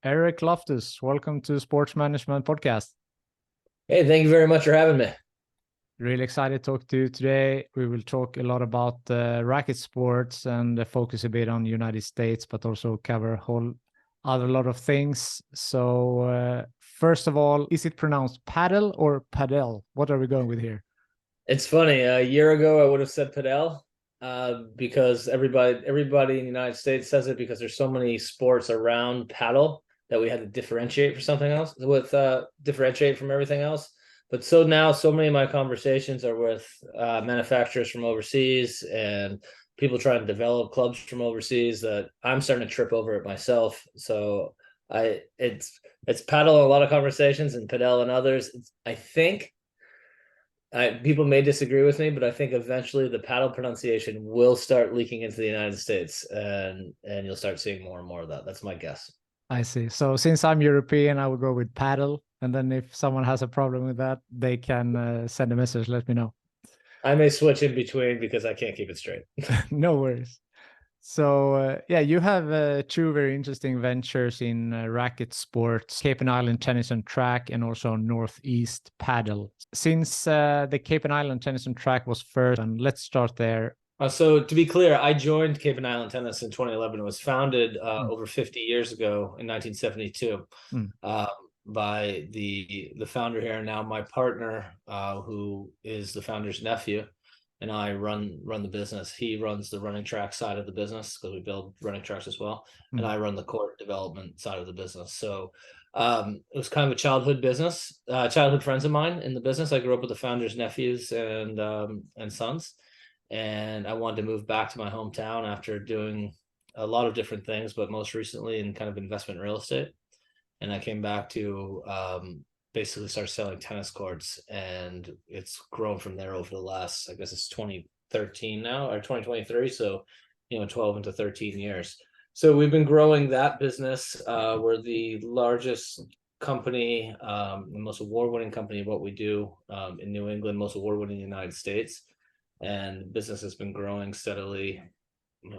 Eric Loftus, welcome to Sports Management Podcast. Hey, thank you very much for having me. Really excited to talk to you today. We will talk a lot about racket sports and focus a bit on the United States, but also cover a whole other lot of things. So first of all, is it pronounced Padel or Padel? What are we going with here? It's funny. A year ago, I would have said Padel because everybody in the United States says it because there's so many sports around paddle that we had to differentiate for something else differentiate from everything else. But so now, so many of my conversations are with manufacturers from overseas and people trying to develop clubs from overseas that I'm starting to trip over it myself. So it's paddle in a lot of conversations and Padel and others. I think people may disagree with me, but I think eventually the paddle pronunciation will start leaking into the United States, and you'll start seeing more and more of that. That's my guess. I see. So since I'm European, I will go with paddle. And then if someone has a problem with that, they can send a message, let me know. I may switch in between because I can't keep it straight. No worries. So yeah, you have two very interesting ventures in racket sports, Cape and Island Tennis and Track, and also Northeast Padel. Since the Cape and Island Tennis and Track was first, and let's start there. So to be clear, I joined Cape and Island Tennis in 2011. It was founded over 50 years ago in 1972 by the founder here, and now my partner, who is the founder's nephew, and I run the business. He runs the running track side of the business because we build running tracks as well, and I run the court development side of the business. So it was kind of a childhood business, childhood friends of mine in the business. I grew up with the founder's nephews and sons. And I wanted to move back to my hometown after doing a lot of different things, but most recently in kind of investment real estate. And I came back to basically start selling tennis courts, and it's grown from there over the last, I guess it's 2013 now, or 2023. So, 12 into 13 years. So we've been growing that business. We're the largest company, the most award-winning company of what we do in New England, most award-winning in the United States. And business has been growing steadily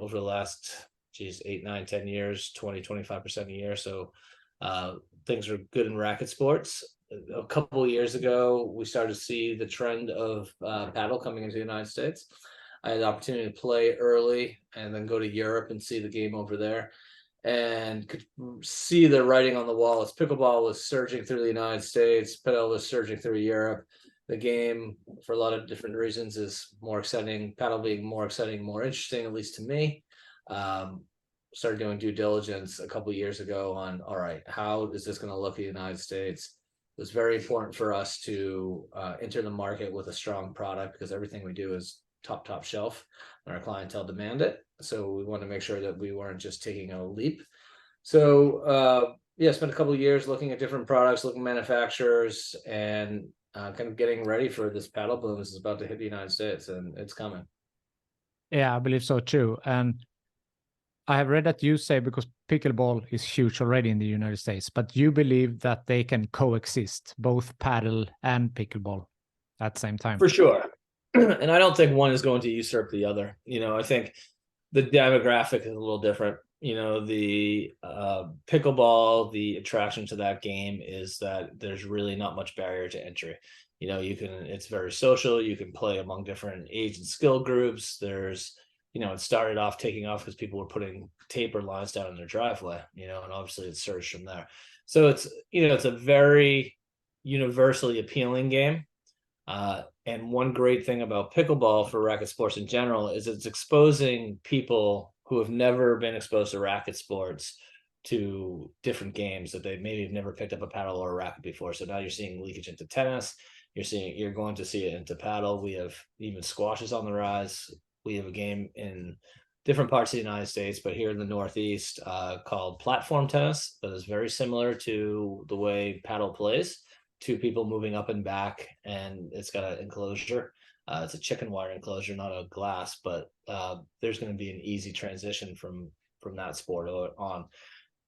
over the last 8, 9, 10 years, 20-25% a year. So things are good in racket sports. A couple of years ago, we started to see the trend of paddle coming into the United States. I had the opportunity to play early and then go to Europe and see the game over there, and could see the writing on the wall as pickleball was surging through the United States, padel was surging through Europe. The game, for a lot of different reasons, is more exciting. Paddle being more exciting, more interesting, at least to me. Started doing due diligence a couple of years ago on, all right, how is this going to look in the United States? It was very important for us to enter the market with a strong product because everything we do is top shelf and our clientele demand it. So we want to make sure that we weren't just taking a leap. So spent a couple of years looking at different products, looking at manufacturers, and kind of getting ready for this Padel boom. This is about to hit the United States, and it's coming. Yeah, I believe so too. And I have read that you say, because pickleball is huge already in the United States, but you believe that they can coexist, both paddle and pickleball at the same time. For sure. And I don't think one is going to usurp the other. I think the demographic is a little different. The pickleball, the attraction to that game is that there's really not much barrier to entry. It's very social. You can play among different age and skill groups. There's, it started off taking off because people were putting taper lines down in their driveway, and obviously it surged from there. So it's, it's a very universally appealing game. And one great thing about pickleball for racket sports in general is it's exposing people who have never been exposed to racket sports to different games that they maybe have never picked up a paddle or a racket before. So now you're seeing leakage into tennis. You're going to see it into paddle. We have even squashes on the rise. We have a game in different parts of the United States, but here in the Northeast called platform tennis that is very similar to the way paddle plays. Two people moving up and back, and it's got an enclosure. It's a chicken wire enclosure, not a glass, but there's going to be an easy transition from that sport on.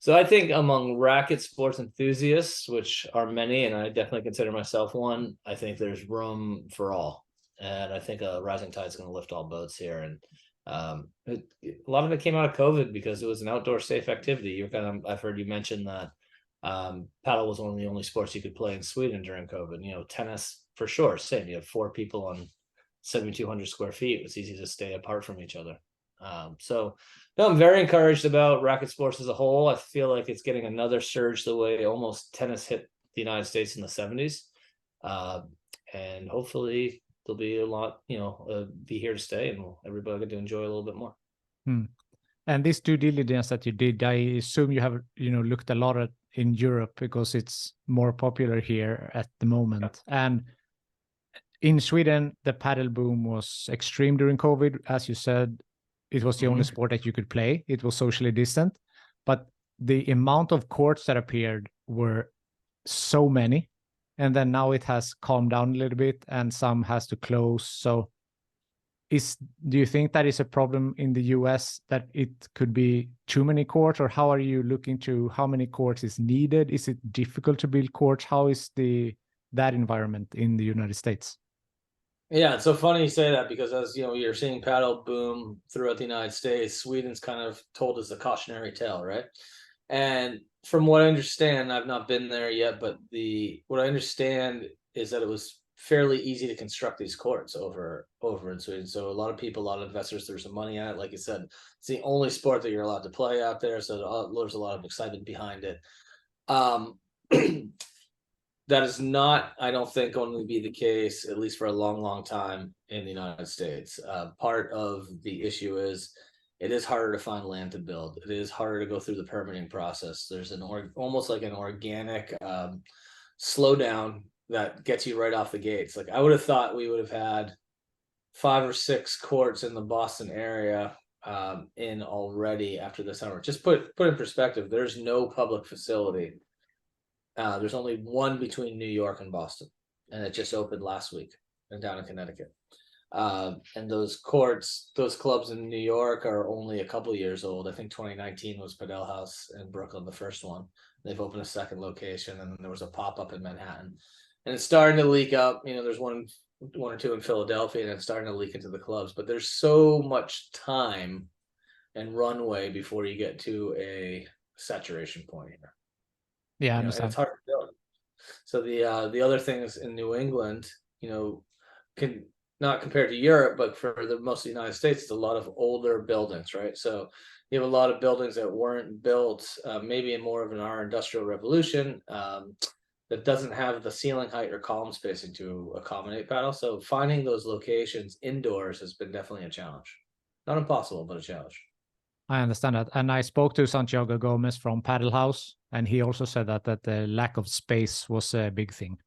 So I think among racket sports enthusiasts, which are many, and I definitely consider myself one, I think there's room for all. And I think a rising tide is going to lift all boats here. And a lot of it came out of COVID because it was an outdoor safe activity. I've heard you mention that Paddle was one of the only sports you could play in Sweden during COVID. You know, tennis for sure, same. You have 4 people on 7,200 square feet. It was easy to stay apart from each other. So no, I'm very encouraged about racket sports as a whole. I feel like it's getting another surge the way almost tennis hit the United States in the 70s. And hopefully there'll be a lot, be here to stay, and everybody get to enjoy a little bit more. And this due diligence that you did, I assume you have, looked a lot at in Europe because it's more popular here at the moment. Yeah. And in Sweden, the Padel boom was extreme during COVID. As you said, it was the only sport that you could play. It was socially distant, but the amount of courts that appeared were so many. And then now it has calmed down a little bit and some has to close. So do you think that is a problem in the US, that it could be too many courts, or how are you looking to how many courts is needed? Is it difficult to build courts? How is that environment in the United States? Yeah, it's so funny you say that, because as you know, you're seeing Padel boom throughout the United States. Sweden's kind of told us a cautionary tale, right? And from what I understand, I've not been there yet, but what I understand is that it was fairly easy to construct these courts over in Sweden. So a lot of people, a lot of investors, there's some money at it. Like you said, it's the only sport that you're allowed to play out there, so there's a lot of excitement behind it. That is not, I don't think, going to be the case, at least for a long, long time in the United States. Part of the issue is it is harder to find land to build. It is harder to go through the permitting process. There's almost like an organic slowdown that gets you right off the gates. Like, I would have thought we would have had 5 or 6 courts in the Boston area in already after the summer. Just put in perspective, there's no public facility. There's only one between New York and Boston, and it just opened last week and down in Connecticut. And those courts, those clubs in New York are only a couple years old. I think 2019 was Padel House in Brooklyn, the first one. They've opened a second location, and then there was a pop-up in Manhattan. And it's starting to leak up. There's one or two in Philadelphia, and it's starting to leak into the clubs. But there's so much time and runway before you get to a saturation point here. Yeah, I understand. It's hard to build. So the other things in New England, can not compared to Europe, but for most of the United States, it's a lot of older buildings, right? So you have a lot of buildings that weren't built maybe in more of our industrial revolution, that doesn't have the ceiling height or column spacing to accommodate paddle. So finding those locations indoors has been definitely a challenge. Not impossible, but a challenge. I understand that. And I spoke to Santiago Gomez from Padel House, and he also said that the lack of space was a big thing.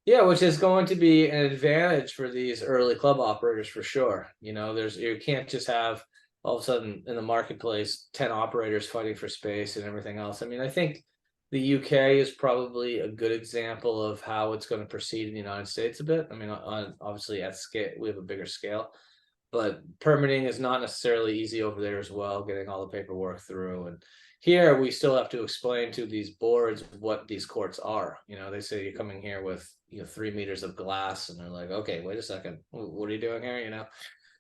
Yeah, which is going to be an advantage for these early club operators for sure. You can't just have all of a sudden in the marketplace 10 operators fighting for space and everything else. I mean, I think the UK is probably a good example of how it's going to proceed in the United States a bit. I mean, obviously at scale, we have a bigger scale, but permitting is not necessarily easy over there as well, getting all the paperwork through. And here we still have to explain to these boards what these courts are. They say you're coming here with 3 meters of glass, and they're like, okay, wait a second, what are you doing here?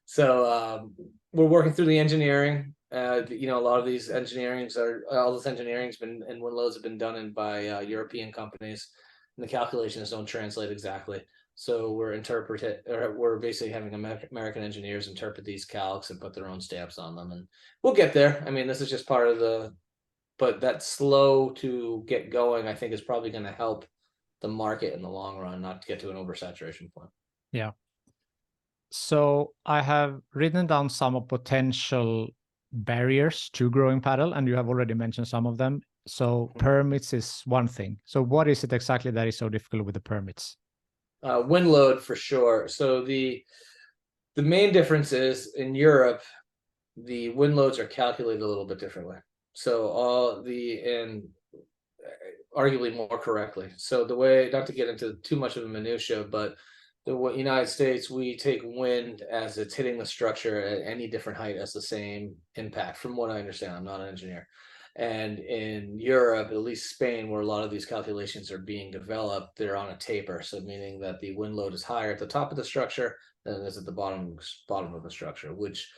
So we're working through the engineering. A lot of these all this engineering's been, and wind loads have been done by European companies, and the calculations don't translate exactly. So we're basically having American engineers interpret these calcs and put their own stamps on them, and we'll get there. I mean, this is just part of but that slow to get going, I think, is probably going to help the market in the long run, not to get to an oversaturation point. Yeah. So I have written down some of potential barriers to growing padel, and you have already mentioned some of them. So permits is one thing. So what is it exactly that is so difficult with the permits? Wind load for sure. So the main difference is in Europe, the wind loads are calculated a little bit differently. So and arguably more correctly. So the way, not to get into too much of a minutia, but the United States, we take wind as it's hitting the structure at any different height as the same impact, from what I understand. I'm not an engineer. And in Europe, at least Spain, where a lot of these calculations are being developed, they're on a taper. So meaning that the wind load is higher at the top of the structure than it is at the bottom of the structure, which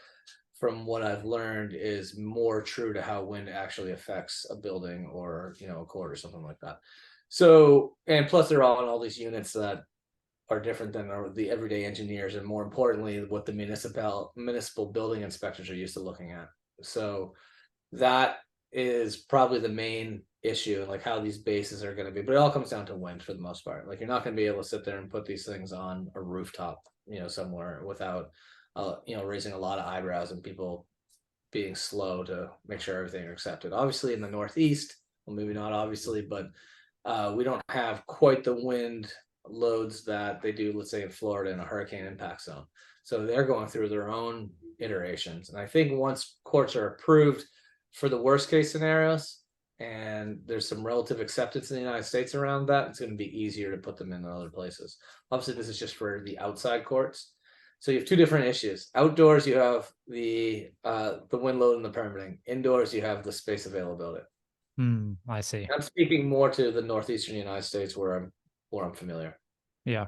from what I've learned, is more true to how wind actually affects a building or, you know, a court or something like that. So, and plus they're all in all these units that are different than the everyday engineers, and more importantly, what the municipal building inspectors are used to looking at. So that is probably the main issue, like how these bases are going to be. But it all comes down to wind for the most part. Like you're not going to be able to sit there and put these things on a rooftop, you know, somewhere without, you know, raising a lot of eyebrows and people being slow to make sure everything are accepted. Obviously, in the Northeast, well, maybe not obviously, but we don't have quite the wind loads that they do, let's say, in Florida in a hurricane impact zone. So they're going through their own iterations. And I think once courts are approved for the worst case scenarios, and there's some relative acceptance in the United States around that, it's going to be easier to put them in other places. Obviously, this is just for the outside courts. So you have two different issues. Outdoors, you have the wind load and the permitting. Indoors, you have the space availability. I see. I'm speaking more to the northeastern United States where I'm familiar. Yeah.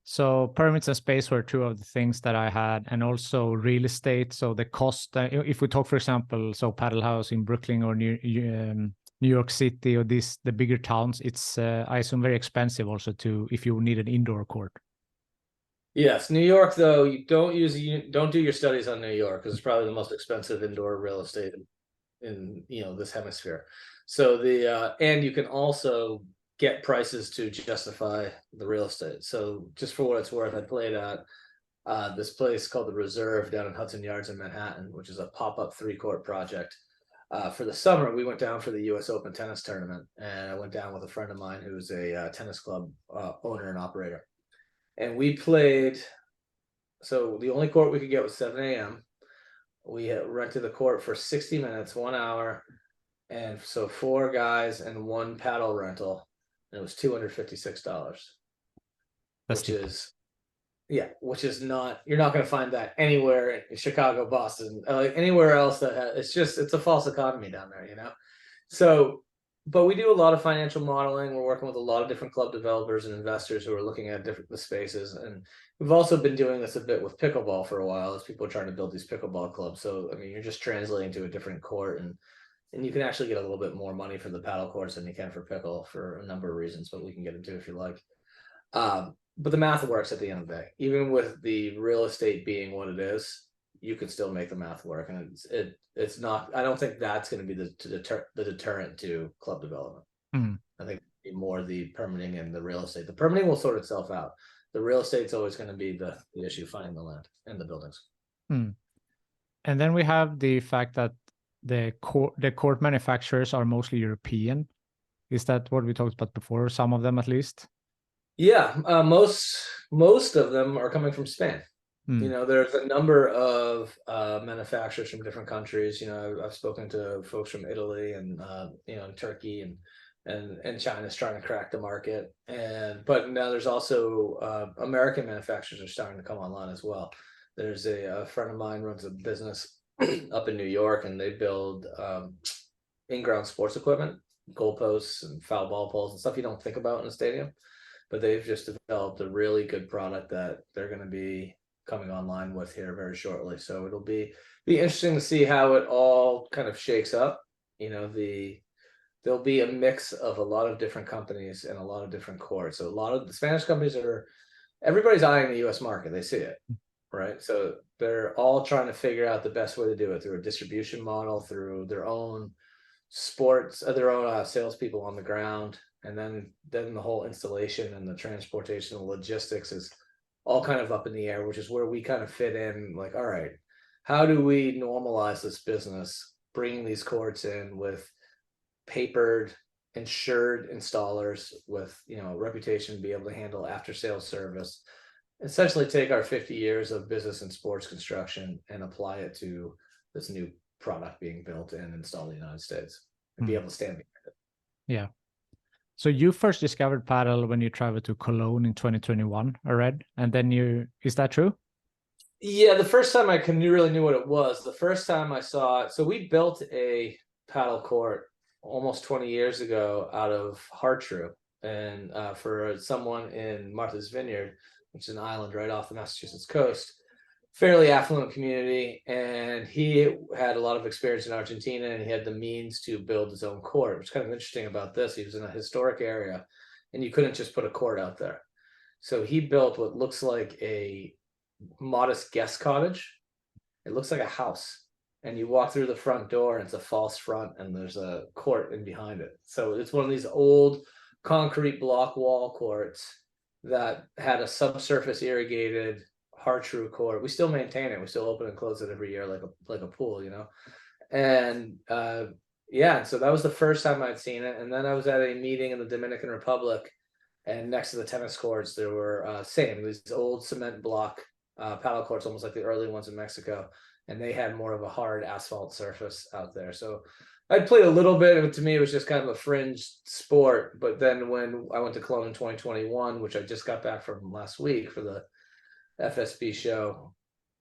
So permits and space were two of the things that I had, and also real estate. So the cost, if we talk, for example, so Padel House in Brooklyn or New York City or the bigger towns, it's I assume very expensive also if you need an indoor court. Yes, New York though, you don't do your studies on New York because it's probably the most expensive indoor real estate in you know this hemisphere. So and you can also get prices to justify the real estate. So just for what it's worth, I played at this place called the Reserve down in Hudson Yards in Manhattan, which is a pop-up 3-court project. For the summer, we went down for the US Open tennis tournament, and I went down with a friend of mine who's a tennis club owner and operator. And we played, so the only court we could get was 7 a.m. We rented the court for 60 minutes, 1 hour, and so 4 guys and 1 paddle rental. And it was $256, which is not, you're not going to find that anywhere in Chicago, Boston, like anywhere else it's a false economy down there, you know? So, but we do a lot of financial modeling. We're working with a lot of different club developers and investors who are looking at the spaces. And we've also been doing this a bit with pickleball for a while as people are trying to build these pickleball clubs. So, I mean, you're just translating to a different court, and you can actually get a little bit more money for the paddle courts than you can for pickle for a number of reasons, but we can get into if you like. But the math works at the end of the day. Even with the real estate being what it is, you can still make the math work. And it's not, I don't think that's going to be the deterrent to club development. I think it'd be more the permitting and the real estate. The permitting will sort itself out. The real estate's always going to be the issue, finding the land and the buildings. And then we have the fact that the court manufacturers are mostly European. Is that what we talked about before? Some of them, at least. Yeah, most of them are coming from Spain. You know, there's a number of manufacturers from different countries. You know, I've spoken to folks from Italy and you know, Turkey and China's trying to crack the market. But now there's also American manufacturers are starting to come online as well. There's a friend of mine runs a business up in New York, and they build in-ground sports equipment, goalposts and foul ball poles and stuff you don't think about in a stadium. But they've just developed a really good product that they're going to be coming online with here very shortly. So it'll be interesting to see how it all kind of shakes up. You know, there'll be a mix of a lot of different companies and a lot of different courts. So a lot of the Spanish companies everybody's eyeing the US market. They see it, right? So they're all trying to figure out the best way to do it through a distribution model, through their own salespeople on the ground. And then the whole installation and the transportation and logistics is all kind of up in the air, which is where we kind of fit in. Like, all right, how do we normalize this business, bringing these courts in with papered, insured installers with, you know, reputation, be able to handle after sales service, essentially take our 50 years of business and sports construction and apply it to this new product being built and installed in the United States and be able to stand behind it. Yeah. So you first discovered Padel when you traveled to Cologne in 2021, I read, and then is that true? Yeah, the first time I really knew what it was, the first time I saw it, so we built a paddle court almost 20 years ago out of Hartrue, and for someone in Martha's Vineyard, which is an island right off the Massachusetts coast, fairly affluent community, and he had a lot of experience in Argentina, and he had the means to build his own court. What's kind of interesting about this, he was in a historic area, and you couldn't just put a court out there. So he built what looks like a modest guest cottage. It looks like a house, and you walk through the front door, and it's a false front, and there's a court in behind it. So it's one of these old concrete block wall courts that had a subsurface irrigated Hartrue court. We still maintain it. We still open and close it every year like a pool, you know. And yeah, so that was the first time I'd seen it. And then I was at a meeting in the Dominican Republic, and next to the tennis courts there were these old cement block paddle courts, almost like the early ones in Mexico, and they had more of a hard asphalt surface out there. So I played a little bit, and to me it was just kind of a fringe sport. But then when I went to Cologne in 2021, which I just got back from last week for the FSB show,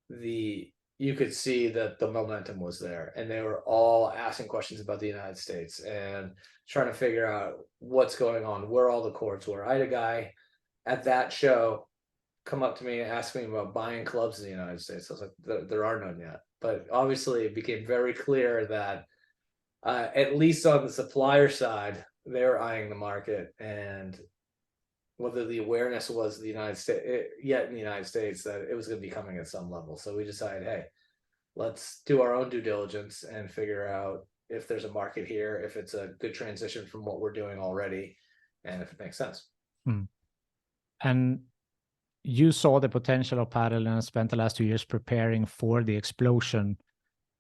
you could see that the momentum was there, and they were all asking questions about the United States and trying to figure out what's going on, where all the courts were. I had a guy at that show come up to me and ask me about buying clubs in the United States. I was like, there are none yet. But obviously it became very clear that at least on the supplier side, they're eyeing the market, and whether the awareness was the United States yet in the United States that it was going to be coming at some level. So we decided, hey, let's do our own due diligence and figure out if there's a market here, if it's a good transition from what we're doing already, and if it makes sense. And you saw the potential of padel and spent the last 2 years preparing for the explosion.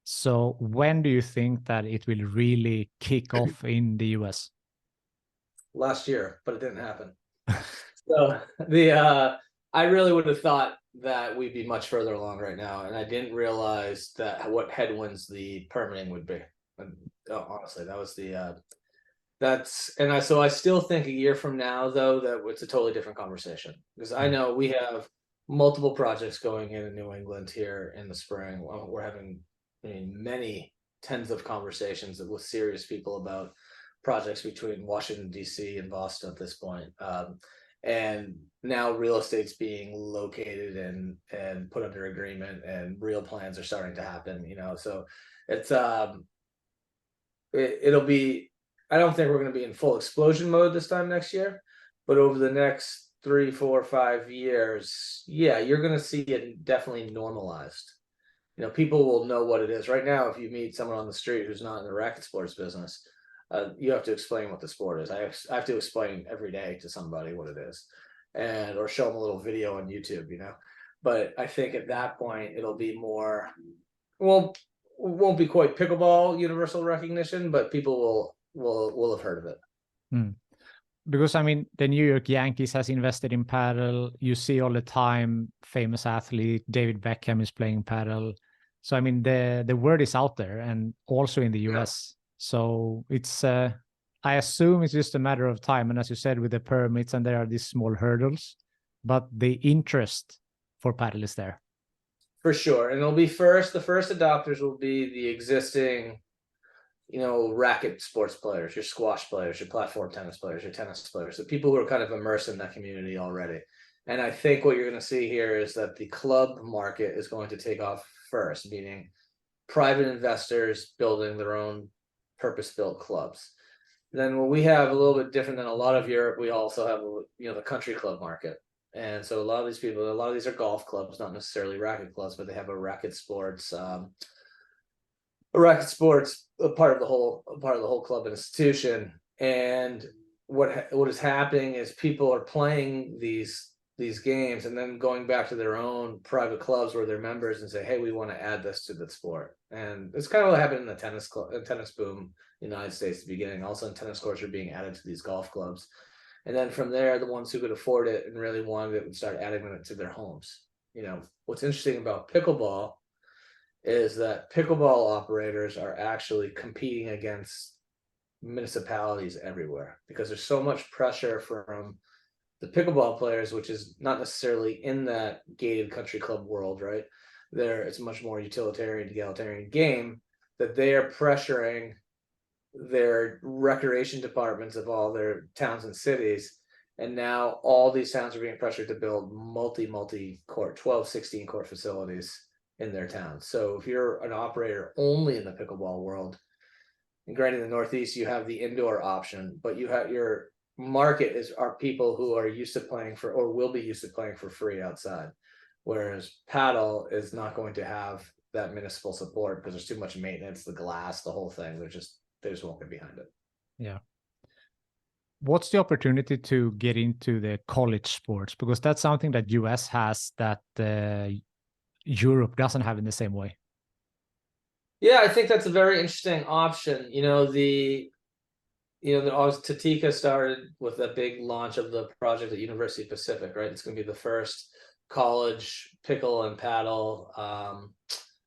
So when do you think that it will really kick off in the US? Last year, but it didn't happen. So I really would have thought that we'd be much further along right now, and I didn't realize that what headwinds the permitting would be. And, honestly, that was so I still think a year from now, though, that it's a totally different conversation, because I know we have multiple projects going in New England here in the spring. We're having many tens of conversations with serious people about projects between Washington, D.C. and Boston at this point. And now real estate's being located and put under agreement, and real plans are starting to happen, so it's it'll be, I don't think we're going to be in full explosion mode this time next year, but over the next 3, 4, 5 years, yeah, you're going to see it definitely normalized. People will know what it is. Right now, if you meet someone on the street who's not in the racket sports business, you have to explain what the sport is. I have to explain every day to somebody what it is, or show them a little video on YouTube, But I think at that point it'll be more, well, it won't be quite pickleball universal recognition, but people will have heard of it. Because the New York Yankees has invested in padel. You see all the time famous athlete David Beckham is playing padel. So the word is out there, and also in the US. So it's I assume it's just a matter of time. And as you said, with the permits, and there are these small hurdles, but the interest for padel is there. For sure. And it'll be the first adopters will be the existing, racket sports players, your squash players, your platform tennis players, your tennis players, the people who are kind of immersed in that community already. And I think what you're going to see here is that the club market is going to take off first, meaning private investors building their own purpose-built clubs. Then what we have a little bit different than a lot of Europe, we also have, the country club market. And so a lot of these are golf clubs, not necessarily racket clubs, but they have a racket sports, a part of the whole club institution. And what is happening is people are playing these games and then going back to their own private clubs where they're members and say, hey, we want to add this to the sport. And it's kind of what happened in the tennis boom in the United States at the beginning. Also, tennis courts are being added to these golf clubs. And then from there, the ones who could afford it and really wanted it would start adding it to their homes. What's interesting about pickleball is that pickleball operators are actually competing against municipalities everywhere, because there's so much pressure from the pickleball players, which is not necessarily in that gated country club world, right? It's a much more utilitarian, egalitarian game, that they are pressuring their recreation departments of all their towns and cities And now all these towns are being pressured to build multi-court, 12, 16 court facilities in their towns. So if you're an operator only in the pickleball world, and granted in the Northeast, you have the indoor option, but you have your market are people who are used to playing for, or will be used to playing for free outside. Whereas paddle is not going to have that municipal support because there's too much maintenance, the glass, the whole thing. They just won't get behind it. Yeah. What's the opportunity to get into the college sports? Because that's something that US has that Europe doesn't have in the same way. Yeah, I think that's a very interesting option. Tatika started with a big launch of the project at University of Pacific, right? It's going to be the first college pickle and paddle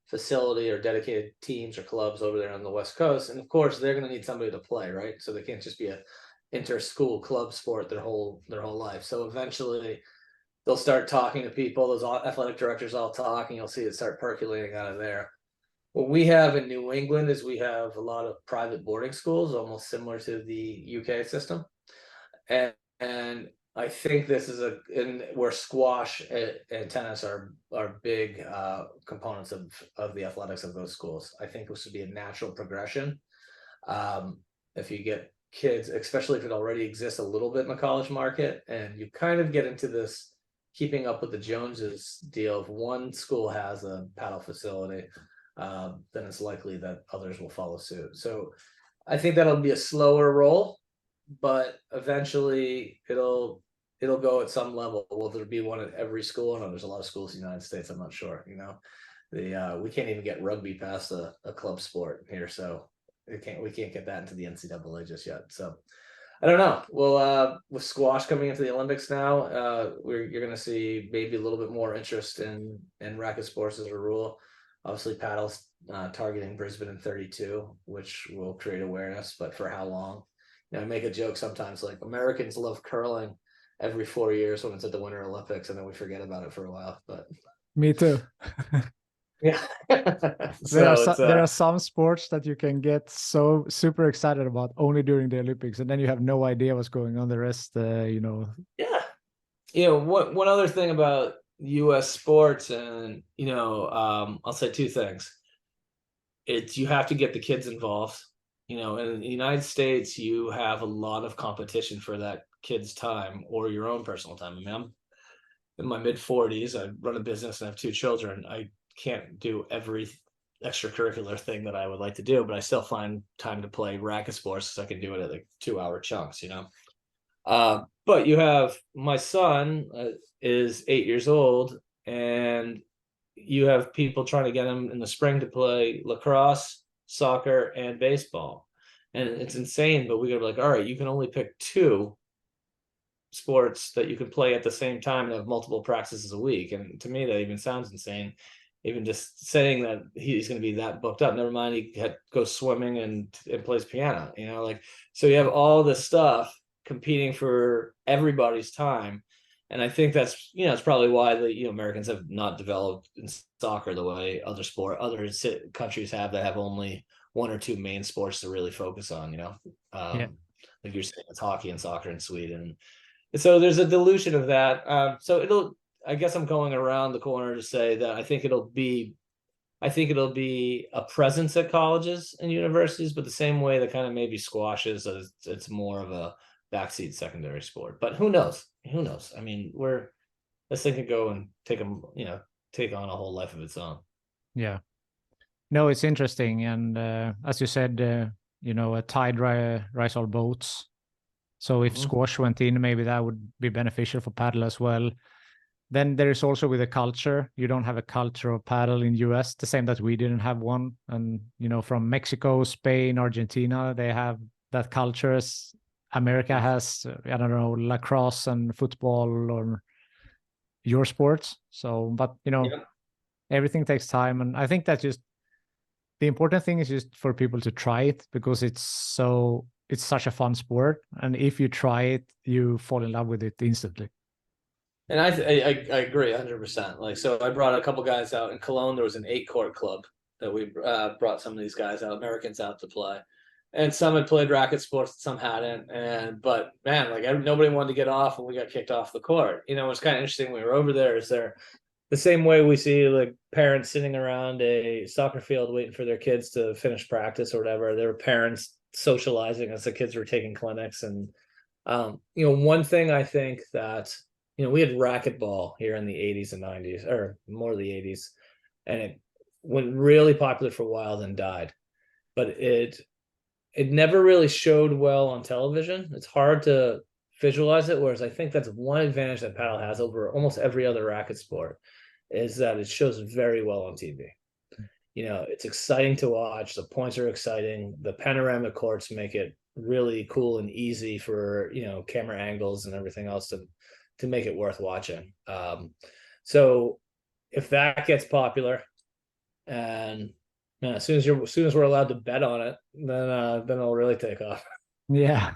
facility or dedicated teams or clubs over there on the West Coast. And of course, they're going to need somebody to play, right? So they can't just be a inter-school club sport their whole life. So eventually they'll start talking to people. Those athletic directors all talk, and you'll see it start percolating out of there. What we have in New England is we have a lot of private boarding schools, almost similar to the UK system. And I think this is where squash and tennis are big components of the athletics of those schools. I think this would be a natural progression. If you get kids, especially if it already exists a little bit in the college market, and you kind of get into this keeping up with the Joneses deal. If one school has a paddle facility, then it's likely that others will follow suit. So I think that'll be a slower roll, but eventually it'll go at some level. Will there be one at every school? No, there's a lot of schools in the United States. I'm not sure. We can't even get rugby past a club sport here, so we can't get that into the NCAA just yet. So I don't know. Well, with squash coming into the Olympics now, you're going to see maybe a little bit more interest in racket sports as a rule. Obviously, paddle's targeting Brisbane in 32, which will create awareness, but for how long? I make a joke sometimes, like Americans love curling every 4 years when it's at the Winter Olympics, and then we forget about it for a while. But me too. Yeah. There are some sports that you can get so super excited about only during the Olympics, and then you have no idea what's going on the rest. Yeah. One other thing about U.S. sports, and I'll say two things. You have to get the kids involved. In the United States, you have a lot of competition for that kid's time or your own personal time. I mean, I'm in my mid-40s. I run a business and I have 2 children. I can't do every extracurricular thing that I would like to do, but I still find time to play racket sports because I can do it at like 2-hour chunks, But you have my son is 8 years old, and you have people trying to get him in the spring to play lacrosse, soccer, and baseball. And it's insane, but we gotta be like, all right, you can only pick 2 sports that you can play at the same time and have multiple practices a week. And to me, that even sounds insane. Even just saying that he's going to be that booked up. Never mind, he goes swimming and plays piano. So you have all this stuff competing for everybody's time. And I think that's it's probably why the Americans have not developed in soccer the way other countries have that have only 1 or 2 main sports to really focus on. Like you're saying, it's hockey and soccer in Sweden. So there's a dilution of that. So I guess I'm going around the corner to say that I think it'll be a presence at colleges and universities, but the same way that kind of maybe squash is, it's more of a backseat secondary sport. But who knows? I mean, this thing could go and take on a whole life of its own. Yeah. No, it's interesting. And as you said, a tide rise all boats. So if squash went in, maybe that would be beneficial for paddle as well. Then there is also with the culture. You don't have a culture of paddle in US, the same that we didn't have one. And, from Mexico, Spain, Argentina, they have that culture. As America has, I don't know, lacrosse and football or your sports. So, but, everything takes time. And I think that just the important thing is just for people to try it, because it's such a fun sport. And if you try it, you fall in love with it instantly. And I agree 100%. Like, so I brought a couple guys out in Cologne. There was an 8-court club that we brought some of these guys out, Americans out to play. and some had played racket sports, some hadn't. But man, like nobody wanted to get off, and we got kicked off the court. You know, it's kind of interesting when we were over there. Is there the same way we see like parents sitting around a soccer field waiting for their kids to finish practice or whatever? There were parents socializing as the kids were taking clinics. And you know, one thing I think that, you know, we had racquetball here in the 80s and 90s, or more the 80s, and it went really popular for a while, then died. But it never really showed well on television. It's hard to visualize it, whereas I think that's one advantage that paddle has over almost every other racket sport, is that it shows very well on TV. You know, it's exciting to watch. The points are exciting. The panoramic courts make it really cool and easy for, you know, camera angles and everything else to make it worth watching. So if that gets popular, and man, as soon as we're allowed to bet on it, then it'll really take off. Yeah.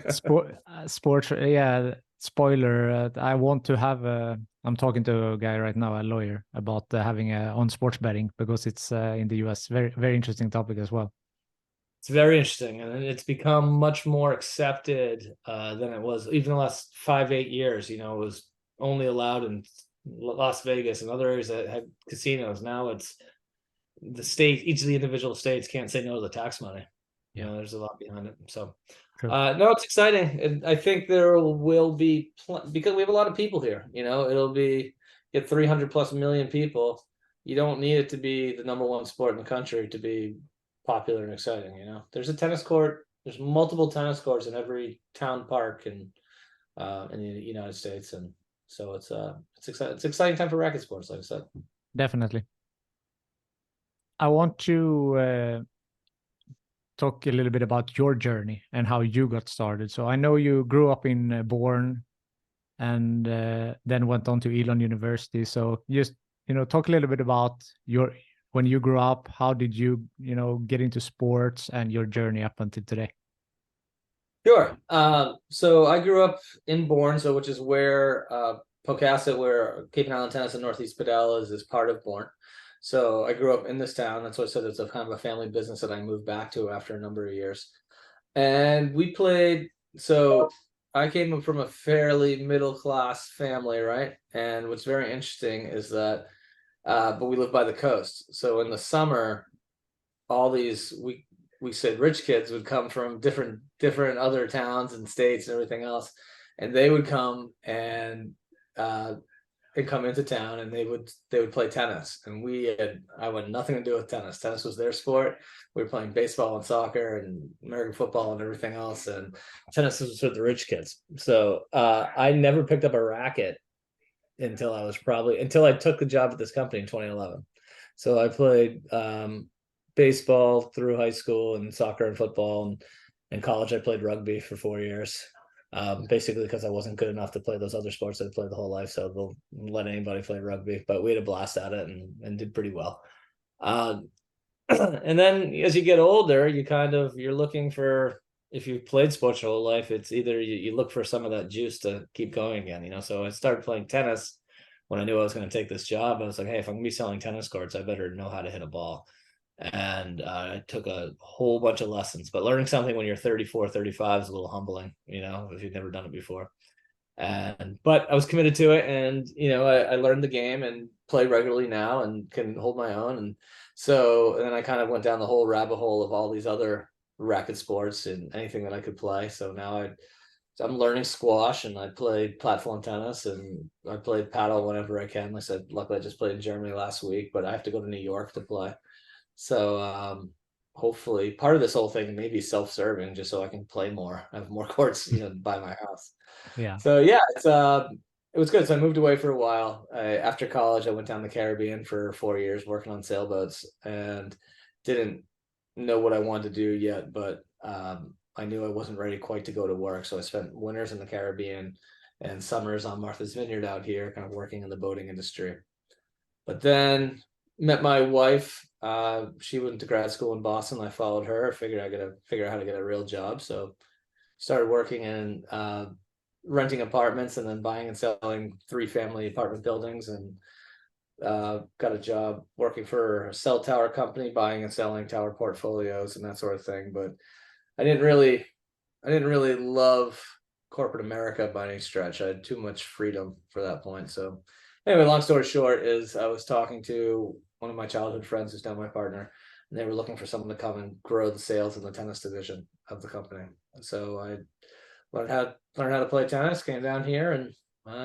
Sports, yeah. Spoiler, I want to have I'm talking to a guy right now, a lawyer, about having on sports betting, because it's in the US. Very, very interesting topic as well. It's very interesting, and it's become much more accepted than it was even the last 5-8 years. You know, it was only allowed in Las Vegas and other areas that had casinos. Now it's the state, each of the individual states can't say no to the tax money. You know, there's a lot behind it. So no, it's exciting. And I think there will be, because we have a lot of people here, you know, it'll be get 300+ million people. You don't need it to be the #1 sport in the country to be popular and exciting. You know, there's a tennis court, there's multiple tennis courts in every town park and in the United States. And so it's exciting time for racket sports, like I said. Definitely. I want to talk a little bit about your journey and how you got started. So I know you grew up in Bourne and then went on to Elon University. So just, you know, talk a little bit about when you grew up, how did you, you know, get into sports and your journey up until today? Sure. So I grew up in Bourne, which is where Pocasset, where Cape and Island Tennis and Northeast Padel is part of Bourne. So I grew up in this town. That's why I said it's a kind of a family business that I moved back to after a number of years. And we played. So I came from a fairly middle-class family, right? And what's very interesting is that, but we live by the coast. So in the summer, all these we said rich kids would come from different other towns and states and everything else, and they would come and come into town, and they would play tennis. And I had nothing to do with tennis. Tennis was their sport. We were playing baseball and soccer and American football and everything else, and tennis was for the rich kids. So I never picked up a racket until I took the job at this company in 2011. So I played baseball through high school, and soccer and football, and in college I played rugby for 4 years. Basically because I wasn't good enough to play those other sports I'd played the whole life, so they'll let anybody play rugby. But we had a blast at it and did pretty well. And then as you get older, you're looking for, if you've played sports your whole life, it's either you look for some of that juice to keep going again, you know. So I started playing tennis when I knew I was going to take this job. I was like, hey, if I'm gonna be selling tennis courts, I better know how to hit a ball. And I took a whole bunch of lessons, but learning something when you're 34, 35 is a little humbling, you know, if you've never done it before. But I was committed to it, and, you know, I learned the game and play regularly now and can hold my own. And then I kind of went down the whole rabbit hole of all these other racket sports and anything that I could play. So now I'm learning squash, and I played platform tennis, and I played paddle whenever I can. Like I said, luckily I just played in Germany last week, but I have to go to New York to play. So hopefully part of this whole thing may be self-serving, just so I can play more. I have more courts, you know, by my house. Yeah. So yeah, it was good. So I moved away for a while. After college, I went down the Caribbean for 4 years working on sailboats, and didn't know what I wanted to do yet, but I knew I wasn't ready quite to go to work. So I spent winters in the Caribbean and summers on Martha's Vineyard out here, kind of working in the boating industry. But then met my wife. She went to grad school in Boston. I followed her. Figured I gotta figure out how to get a real job. So started working in renting apartments, and then buying and selling 3-family apartment buildings, and got a job working for a cell tower company, buying and selling tower portfolios and that sort of thing. But I didn't really love corporate America by any stretch. I had too much freedom for that point. So anyway, long story short is I was talking to one of my childhood friends who's now my partner, and they were looking for someone to come and grow the sales in the tennis division of the company. So I learned how to play tennis, came down here, and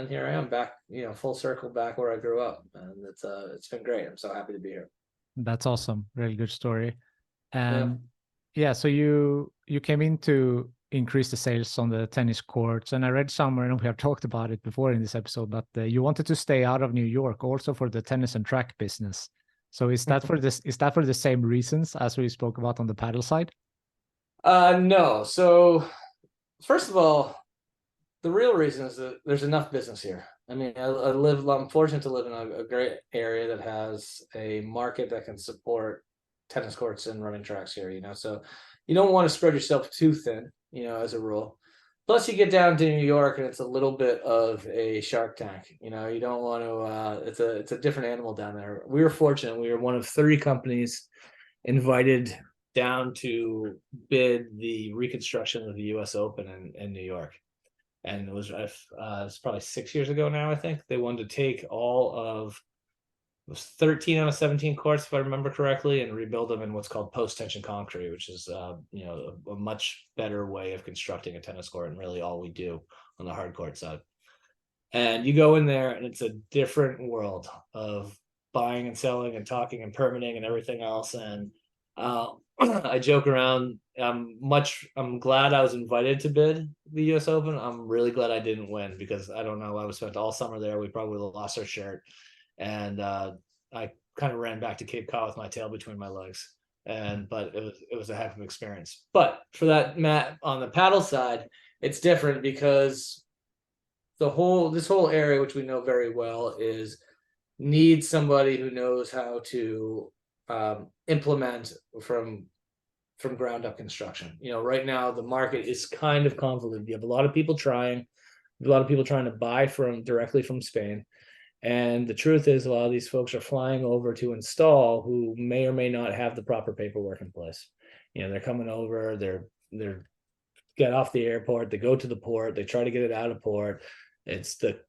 here I am back, full circle back where I grew up, and it's been great. I'm so happy to be here. That's awesome. Really good story. Yeah. And yeah, so you came in to increase the sales on the tennis courts, and I read somewhere, and we have talked about it before in this episode, but you wanted to stay out of New York also for the tennis and track business. So is that for this? Is that for the same reasons as we spoke about on the paddle side? No. So first of all, the real reason is that there's enough business here. I mean, I'm fortunate to live in a great area that has a market that can support tennis courts and running tracks here, so you don't want to spread yourself too thin, as a rule. Plus you get down to New York and it's a little bit of a shark tank, you don't want to, it's a different animal down there. We were fortunate. We were one of 30 companies invited down to bid the reconstruction of the US Open in New York. And it was probably 6 years ago now, I think. They wanted to take all of, it was 13 out of 17 courts, if I remember correctly, and rebuild them in what's called post-tension concrete, which is a much better way of constructing a tennis court, and really all we do on the hard court side. And you go in there and it's a different world of buying and selling and talking and permitting and everything else. And I joke around. I'm glad I was invited to bid the US Open. I'm really glad I didn't win, because I don't know, I would spent all summer there. We probably lost our shirt. And I kind of ran back to Cape Cod with my tail between my legs. But it was a heck of an experience. But for that, Matt, on the paddle side, it's different because this whole area, which we know very well, needs somebody who knows how to implement from ground up construction. Right now the market is kind of convoluted. You have a lot of people trying to buy directly from Spain. And the truth is, a lot of these folks are flying over to install who may or may not have the proper paperwork in place. They're coming over, they're get off the airport, they go to the port, they try to get it out of port. It's the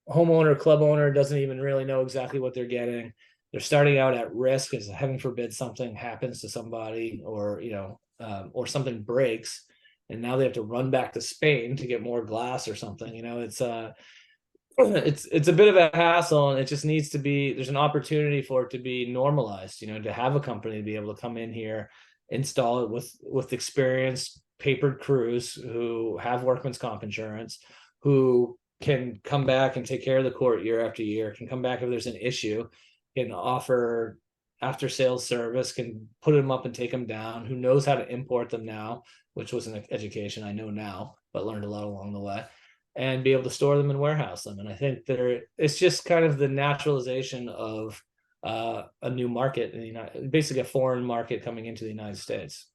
homeowner, club owner doesn't even really know exactly what they're getting. They're starting out at risk, as heaven forbid something happens to somebody, or or something breaks, and now they have to run back to Spain to get more glass or something. It's a bit of a hassle, and it just needs to be, there's an opportunity for it to be normalized, to have a company to be able to come in here, install it with experienced papered crews who have workman's comp insurance, who can come back and take care of the court year after year, can come back if there's an issue, can offer after sales service, can put them up and take them down, who knows how to import them now, which was an education I know now, but learned a lot along the way, and be able to store them and warehouse them. And I think it's just kind of the naturalization of a new market in the basically a foreign market coming into the United States.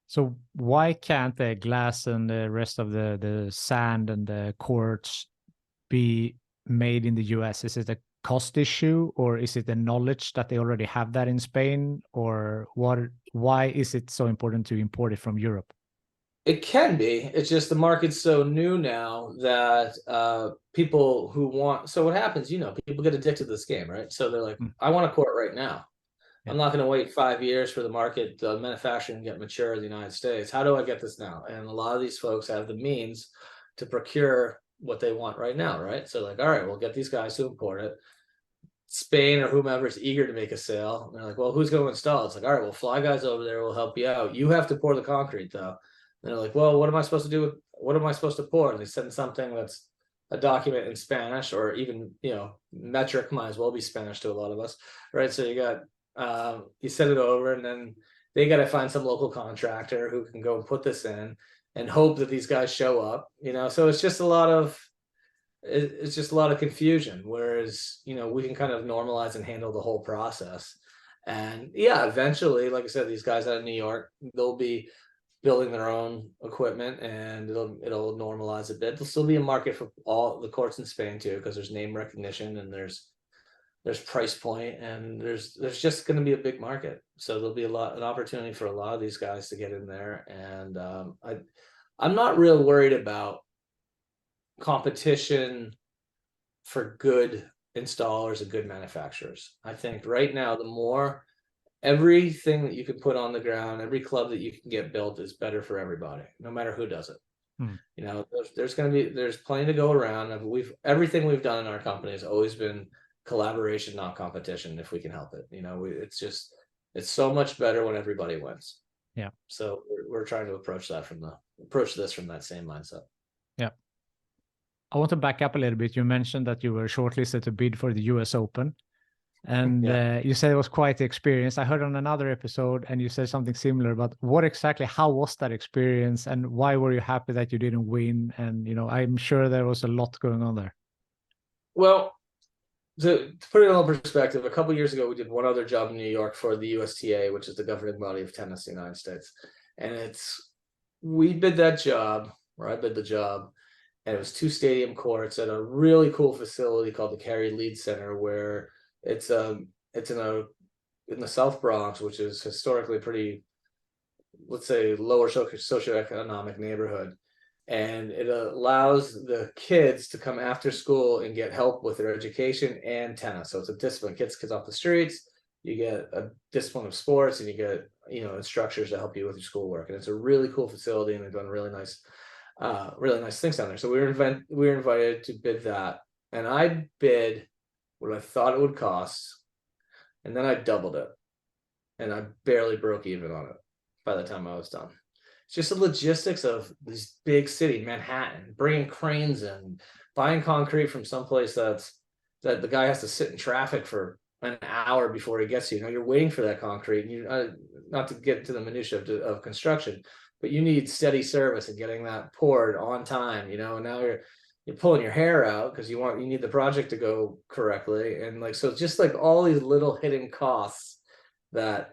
So why can't the glass and the rest of the sand and the courts be made in the US? Is it a cost issue, or is it the knowledge that they already have that in Spain, or what? Why is it so important to import it from Europe? It can be. It's just the market's so new now that people who want. So what happens? People get addicted to this game, right? So they're like, I want a court right now. Yeah. I'm not going to wait 5 years for the market, the manufacturing to get mature in the United States. How do I get this now? And a lot of these folks have the means to procure what they want right now, right? So like, all right, we'll get these guys to import it. Spain or whomever is eager to make a sale. And they're like, well, who's going to install? It's like, all right, we'll fly guys over there. We'll help you out. You have to pour the concrete though. And they're like, well, what am I supposed to do? What am I supposed to pour? And they send something that's a document in Spanish, or even, metric might as well be Spanish to a lot of us, right? So you got, you send it over, and then they got to find some local contractor who can go and put this in and hope that these guys show up, so it's just a lot of confusion, whereas we can kind of normalize and handle the whole process. And yeah, eventually, like I said, these guys out of New York, they'll be building their own equipment, and it'll normalize a bit. There'll still be a market for all the courts in Spain too, because there's name recognition and there's there's price point, and there's just going to be a big market. So there'll be an opportunity for a lot of these guys to get in there. And I'm not real worried about competition for good installers and good manufacturers. I think right now, the more everything that you can put on the ground, every club that you can get built is better for everybody, no matter who does it. You know, there's plenty to go around. Everything we've done in our company has always been collaboration, not competition, if we can help it. You know, it's so much better when everybody wins. Yeah. So we're trying to approach this from that same mindset. Yeah. I want to back up a little bit. You mentioned that you were shortlisted to bid for the US Open. And you said it was quite the experience. I heard on another episode, and you said something similar. But how was that experience, and why were you happy that you didn't win? And, you know, I'm sure there was a lot going on there. Well, to put it in perspective, a couple of years ago, we did one other job in New York for the USTA, which is the governing body of tennis in the United States. And we bid that job, or I bid the job, and it was 2 stadium courts at a really cool facility called the Cary Lead Center, where it's in the South Bronx, which is historically pretty, let's say, lower socioeconomic neighborhood. And it allows the kids to come after school and get help with their education and tennis. So it's a discipline. Kids off the streets, you get a discipline of sports, and you get, you know, instructors to help you with your schoolwork. And it's a really cool facility, and they've done really nice things down there. So we were invited to bid that, and I bid what I thought it would cost, and then I doubled it, and I barely broke even on it by the time I was done. It's just the logistics of this big city, Manhattan, bringing cranes in, buying concrete from someplace that the guy has to sit in traffic for an hour before he gets to you. You know, you're waiting for that concrete, and you not to get to the minutia of construction, but you need steady service and getting that poured on time. You know, now you're pulling your hair out because you need the project to go correctly. And like, so just like all these little hidden costs that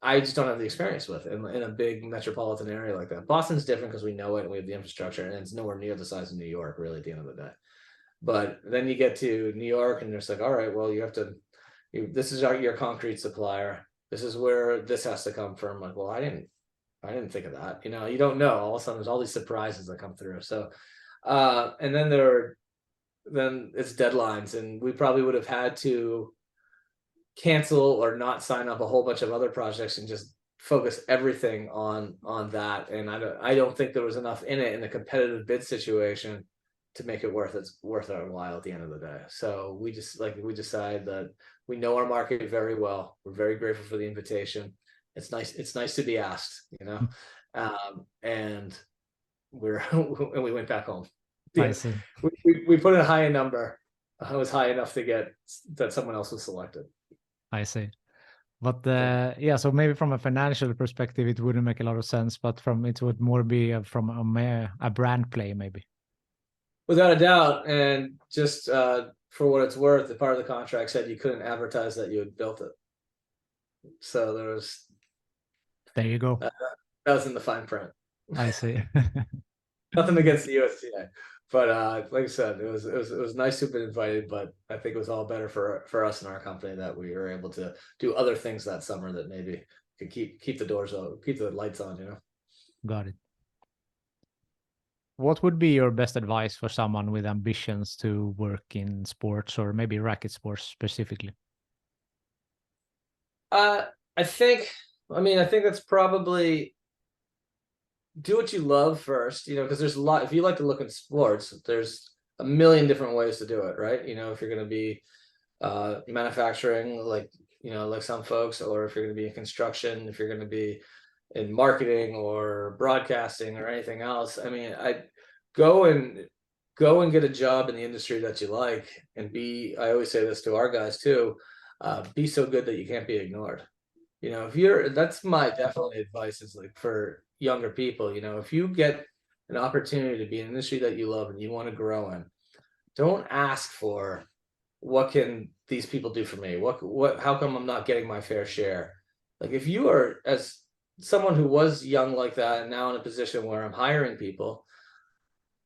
I just don't have the experience with in a big metropolitan area like that. Boston's different because we know it and we have the infrastructure, and it's nowhere near the size of New York, really, at the end of the day. But then you get to New York, and it's like, all right, well, this is your concrete supplier. This is where this has to come from. Like, well, I didn't think of that. You know, you don't know. All of a sudden, there's all these surprises that come through. So, and then it's deadlines, and we probably would have had to cancel or not sign up a whole bunch of other projects and just focus everything on that. And I don't think there was enough in it in a competitive bid situation to make it worth our while at the end of the day. So we decide that we know our market very well. We're very grateful for the invitation. It's nice to be asked, you know. And we went back home. I see. We put a high number. It was high enough to get that someone else was selected. I see. But so maybe from a financial perspective, it wouldn't make a lot of sense, but it would more be from a brand play, maybe. Without a doubt. And just for what it's worth, the part of the contract said you couldn't advertise that you had built it. So there you go. That was in the fine print. I see. Nothing against the USTA. But like I said, it was nice to have been invited, but I think it was all better for us and our company that we were able to do other things that summer that maybe could keep the doors open, keep the lights on, you know. Got it. What would be your best advice for someone with ambitions to work in sports, or maybe racket sports specifically? I think that's probably do what you love first, you know, because there's a lot. If you like to look at sports, there's a million different ways to do it, right? You know, if you're going to be manufacturing, like, you know, like some folks, or if you're going to be in construction, if you're going to be in marketing or broadcasting or anything else. I mean, I go and get a job in the industry that you like, and I always say this to our guys too, be so good that you can't be ignored. You know, that's my definitely advice is like for younger people, you know, if you get an opportunity to be in an industry that you love and you want to grow in, don't ask for what can these people do for me? How come I'm not getting my fair share? Like, if you are, as someone who was young like that and now in a position where I'm hiring people,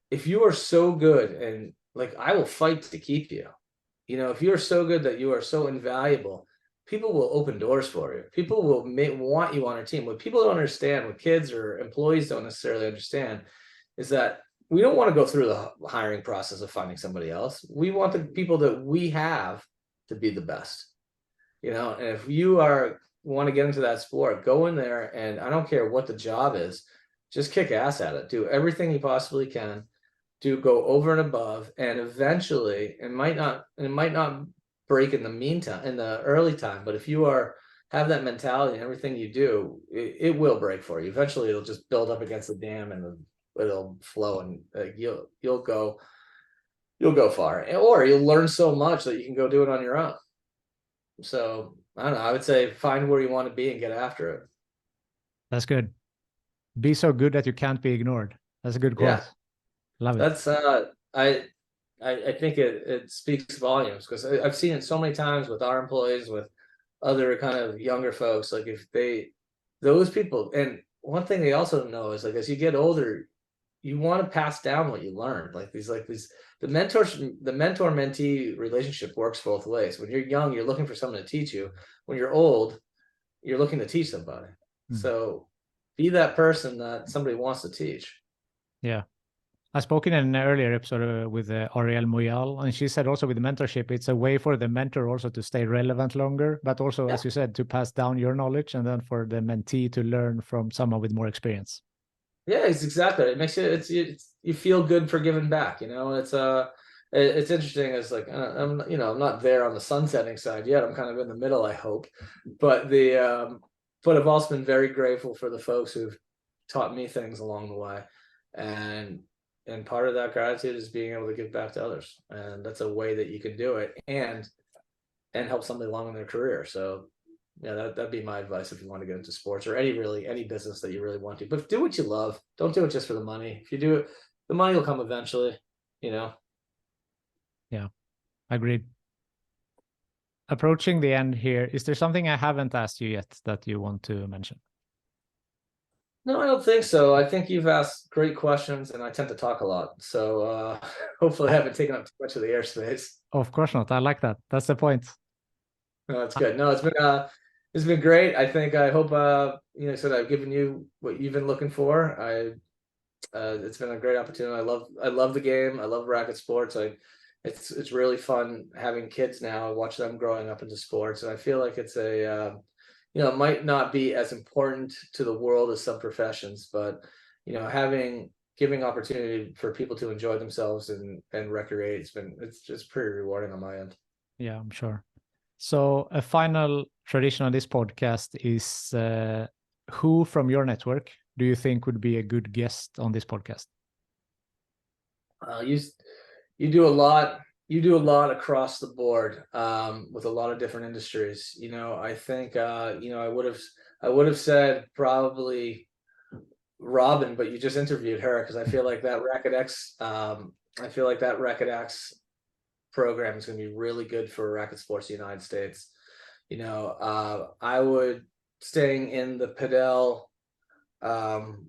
if you are so good, and like, I will fight to keep you. you know, if you're so good that you are so invaluable, people will open doors for you. People will want you on their team. What people don't understand, what kids or employees don't necessarily understand, is that we don't want to go through the hiring process of finding somebody else. We want the people that we have to be the best, you know. And if you want to get into that sport, go in there, and I don't care what the job is, just kick ass at it. Do everything you possibly can. Go over and above, and eventually it might not break in the meantime, in the early time, but if you have that mentality and everything you do, it will break for you. Eventually it'll just build up against the dam, and it'll flow, and you'll go far, or you'll learn so much that you can go do it on your own. So I don't know, I would say find where you want to be and get after it. That's good. Be so good that you can't be ignored. That's a good quote. Yeah. Love it. That's I think it speaks volumes, because I've seen it so many times with our employees, with other kind of younger folks. Like if those people, and one thing they also know is, like, as you get older, you want to pass down what you learned. The mentor-mentee relationship works both ways. When you're young, you're looking for someone to teach you. When you're old, you're looking to teach somebody. So be that person that somebody wants to teach. Yeah. I spoke in an earlier episode with Ariel Moyal, and she said also with the mentorship, it's a way for the mentor also to stay relevant longer, but also, as you said, to pass down your knowledge, and then for the mentee to learn from someone with more experience. Yeah, it's exactly. It makes you feel good for giving back. You know, it's interesting. It's like I'm not there on the sunsetting side yet. I'm kind of in the middle, I hope, but but I've also been very grateful for the folks who've taught me things along the way, and part of that gratitude is being able to give back to others, and that's a way that you can do it and help somebody along in their career. So yeah, that'd be my advice if you want to get into sports, or any business that you really want to. But do what you love. Don't do it just for the money. If you do it, the money will come eventually, you know. Yeah, agreed. Approaching the end here, is there something I haven't asked you yet that you want to mention? No, I don't think so. I think you've asked great questions, and I tend to talk a lot. So hopefully I haven't taken up too much of the airspace. Of course not. I like that. That's the point. No, it's good. No, it's been great. I hope so that I've given you what you've been looking for. It's been a great opportunity. I love the game. I love racket sports. It's really fun having kids now. I watch them growing up into sports, and I feel like it's it might not be as important to the world as some professions, but giving opportunity for people to enjoy themselves and recreate, it's just pretty rewarding on my end. Yeah, I'm sure. So a final tradition on this podcast is who from your network do you think would be a good guest on this podcast? You do a lot. You do a lot across the board with a lot of different industries. I think I would have said probably Robin, but you just interviewed her, because I feel like that Racket X program is going to be really good for racket sports in the United States. I would, staying in the Padel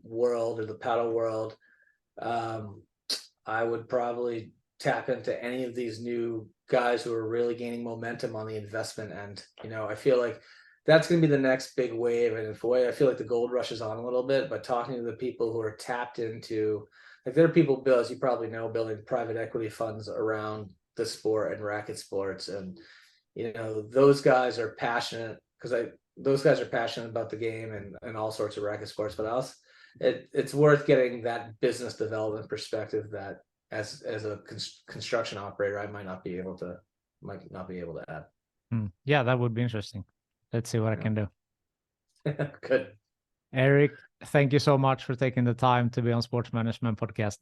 world, or the paddle world, I would probably tap into any of these new guys who are really gaining momentum on the investment end. I feel like that's going to be the next big wave. And I feel like the gold rush is on a little bit, but talking to the people who are tapped into, like, there are people, Bill, as you probably know, building private equity funds around the sport and racket sports. And, those guys are passionate, those guys are passionate about the game and all sorts of racket sports, but also it's worth getting that business development perspective that as a construction operator, I might not be able to add. Yeah, that would be interesting. Let's see what I can do. Good. Eric, thank you so much for taking the time to be on Sports Management Podcast.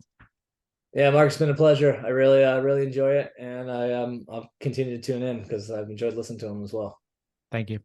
Yeah, Mark, it's been a pleasure. I really enjoy it, and I'll continue to tune in because I've enjoyed listening to them as well. Thank you.